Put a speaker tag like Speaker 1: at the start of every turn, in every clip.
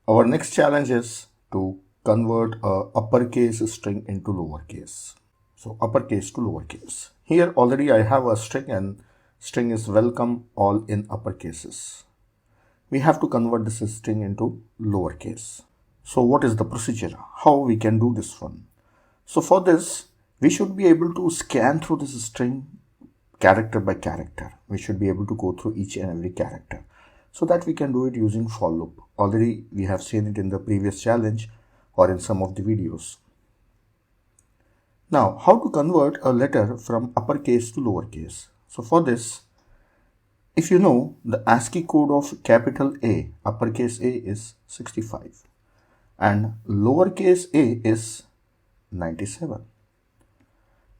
Speaker 1: Our next challenge is to convert a uppercase string into lowercase. So uppercase to lowercase. Here already I have a string and string is welcome all in uppercases. We have to convert this string into lowercase. So what is the procedure? How we can do this one? So for this, we should be able to scan through this string character by character. We should be able to go through each and every character. So that we can do it using for loop. Already we have seen it in the previous challenge or in some of the videos. Now, how to convert a letter from uppercase to lowercase? So for this, if you know the ASCII code of capital A, uppercase A is 65 and lowercase a is 97.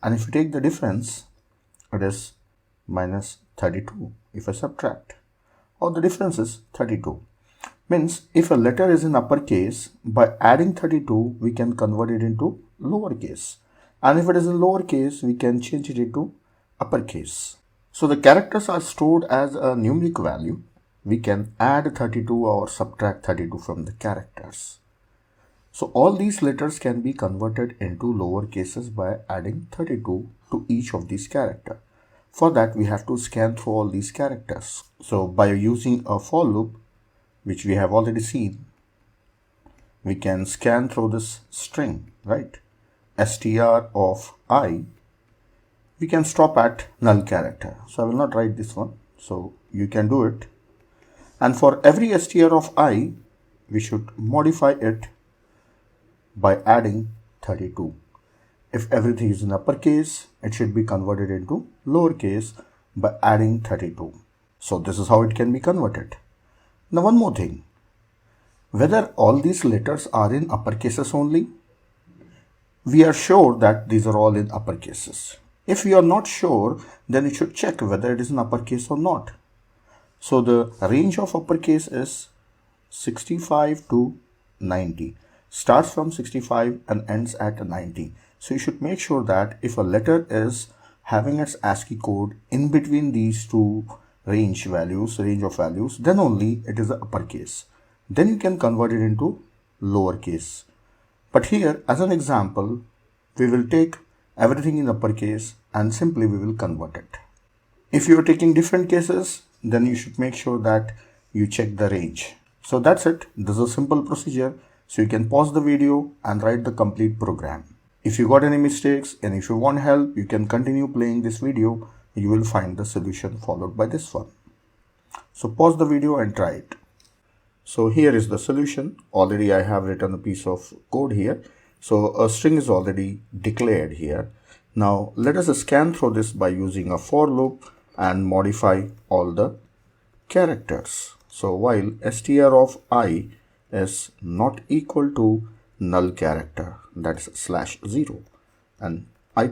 Speaker 1: And if you take the difference, it is minus 32 if I subtract. Or the difference is 32. Means if a letter is in uppercase, by adding 32, we can convert it into lowercase. And if it is in lowercase, we can change it into uppercase. So the characters are stored as a numeric value. We can add 32 or subtract 32 from the characters. So all these letters can be converted into lower cases by adding 32 to each of these characters. For that, we have to scan through all these characters. So by using a for loop, which we have already seen, we can scan through this string, right? str of I, we can stop at null character. So I will not write this one. So you can do it. And for every str of I, we should modify it by adding 32. If everything is in uppercase, it should be converted into lowercase by adding 32. So this is how it can be converted. Now one more thing. Whether all these letters are in uppercases only, we are sure that these are all in uppercases. If you are not sure, then you should check whether it is in uppercase or not. So the range of uppercase is 65 to 90. Starts from 65 and ends at 90. So you should make sure that if a letter is having its ASCII code in between these two range of values, then only it is the uppercase. Then you can convert it into lowercase. But here, as an example, we will take everything in uppercase and simply we will convert it. If you are taking different cases, then you should make sure that you check the range. So that's it. This is a simple procedure. So you can pause the video and write the complete program. If you got any mistakes and if you want help, you can continue playing this video. You will find the solution followed by this one. So pause the video and try it. So here is the solution. Already I have written a piece of code here. So a string is already declared here. Now let us scan through this by using a for loop and modify all the characters. So while str of I is not equal to null character, that's /0, and I++,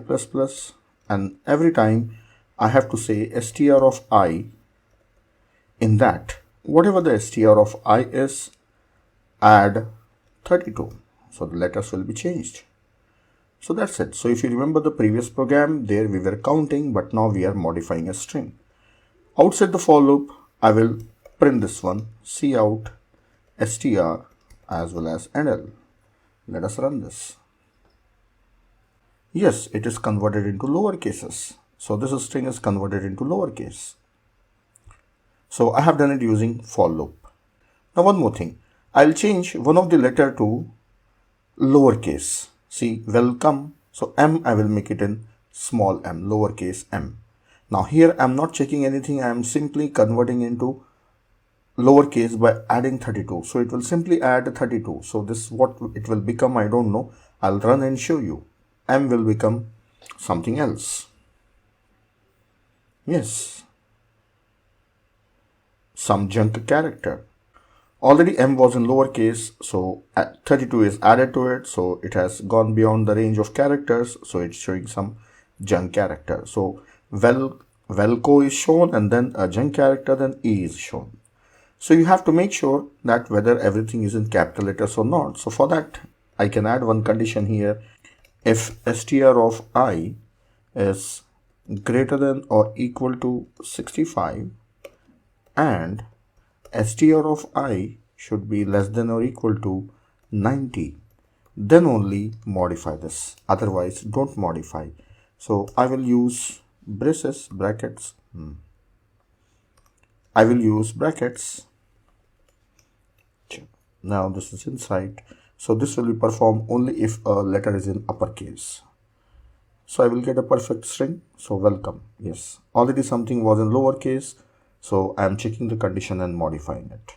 Speaker 1: and every time I have to say str of I, in that whatever the str of I is, add 32. So the letters will be changed. So that's it. So if you remember the previous program, there we were counting, but now we are modifying a string. Outside the for loop, I will print this one, cout str as well as NL. Let us run this. Yes, it is converted into lower cases. So this string is converted into lowercase. So I have done it using for loop. Now one more thing. I'll change one of the letter to lowercase. See, welcome. So M, I will make it in small m, lowercase m. Now here I'm not checking anything. I am simply converting into lowercase by adding 32. So it will simply add 32. So this what it will become, I don't know. I'll run and show you. M will become something else. Yes, some junk character. Already M was in lowercase, so 32 is added to it, so it has gone beyond the range of characters, so it's showing some junk character. So velco is shown and then a junk character, then E is shown. So you have to make sure that whether everything is in capital letters or not. So for that, I can add one condition here. If str of I is greater than or equal to 65 and str of I should be less than or equal to 90. Then only modify this. Otherwise, don't modify. So I will use brackets. I will use brackets. Now this is inside. So this will be performed only if a letter is in uppercase. So I will get a perfect string. So welcome. Yes. Already something was in lowercase. So I am checking the condition and modifying it.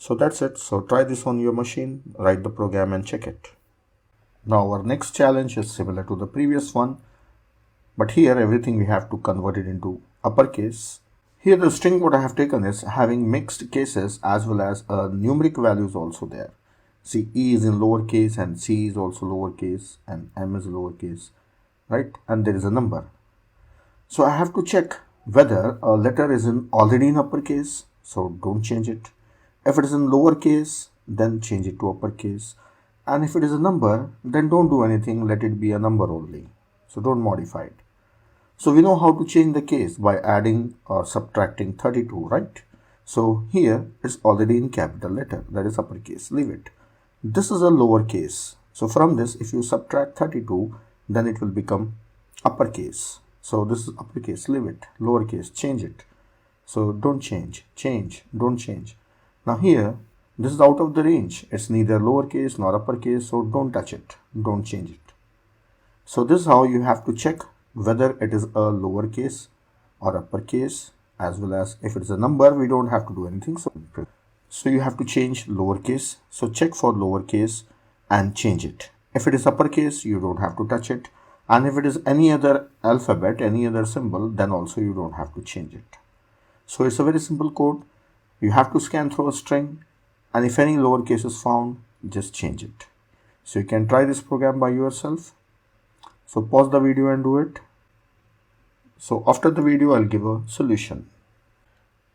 Speaker 1: So that's it. So try this on your machine, write the program and check it. Now our next challenge is similar to the previous one, but here everything we have to convert it into uppercase. Here the string what I have taken is having mixed cases as well as numeric values also there. See, E is in lowercase and C is also lowercase and M is lowercase, right? And there is a number. So I have to check whether a letter is already in uppercase, so don't change it. If it is in lowercase, then change it to uppercase. And if it is a number, then don't do anything, let it be a number only. So don't modify it. So we know how to change the case by adding or subtracting 32, right? So here it's already in capital letter, that is uppercase, leave it. This is a lowercase. So from this, if you subtract 32, then it will become uppercase. So this is uppercase, leave it. Lowercase, change it. So don't change, don't change. Now here, this is out of the range. It's neither lowercase nor uppercase, so don't touch it, don't change it. So this is how you have to check whether it is a lowercase or uppercase, as well as if it is a number, we don't have to do anything. So you have to change lowercase. So check for lowercase and change it. If it is uppercase, you don't have to touch it. And if it is any other alphabet, any other symbol, then also you don't have to change it. So it's a very simple code. You have to scan through a string, and if any lowercase is found, just change it. So you can try this program by yourself. So pause the video and do it. So after the video, I'll give a solution.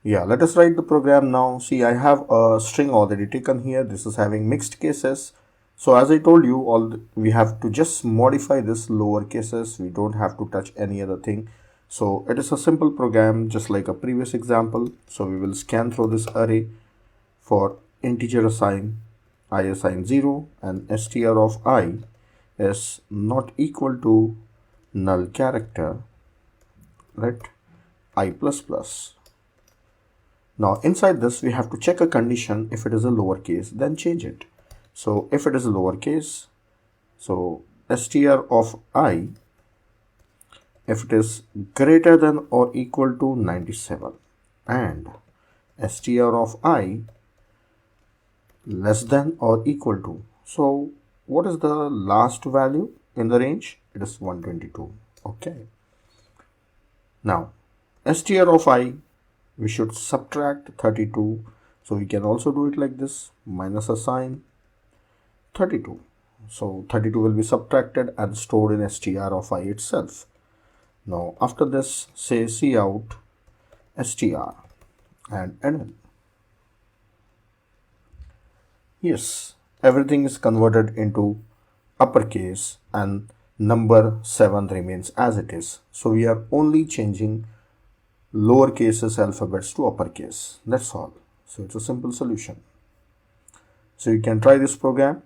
Speaker 1: Yeah, let us write the program now. See, I have a string already taken here. This is having mixed cases. So as I told you, we have to just modify this lower cases. We don't have to touch any other thing. So it is a simple program, just like a previous example. So we will scan through this array for integer assign. I assign 0 and str of I is not equal to null character, right? I plus plus. Now inside this, we have to check a condition. If it is a lowercase, then change it. So if it is a lowercase, so str of I, if it is greater than or equal to 97 and str of I less than or equal to. So what is the last value in the range? It is 122. Okay. Now str of I, we should subtract 32. So we can also do it like this, minus a sign 32. So 32 will be subtracted and stored in str of I itself. Now after this, say cout str and NN. Yes, everything is converted into uppercase and number 7 remains as it is. So we are only changing lowercase alphabets to uppercase. That's all. So it's a simple solution. So you can try this program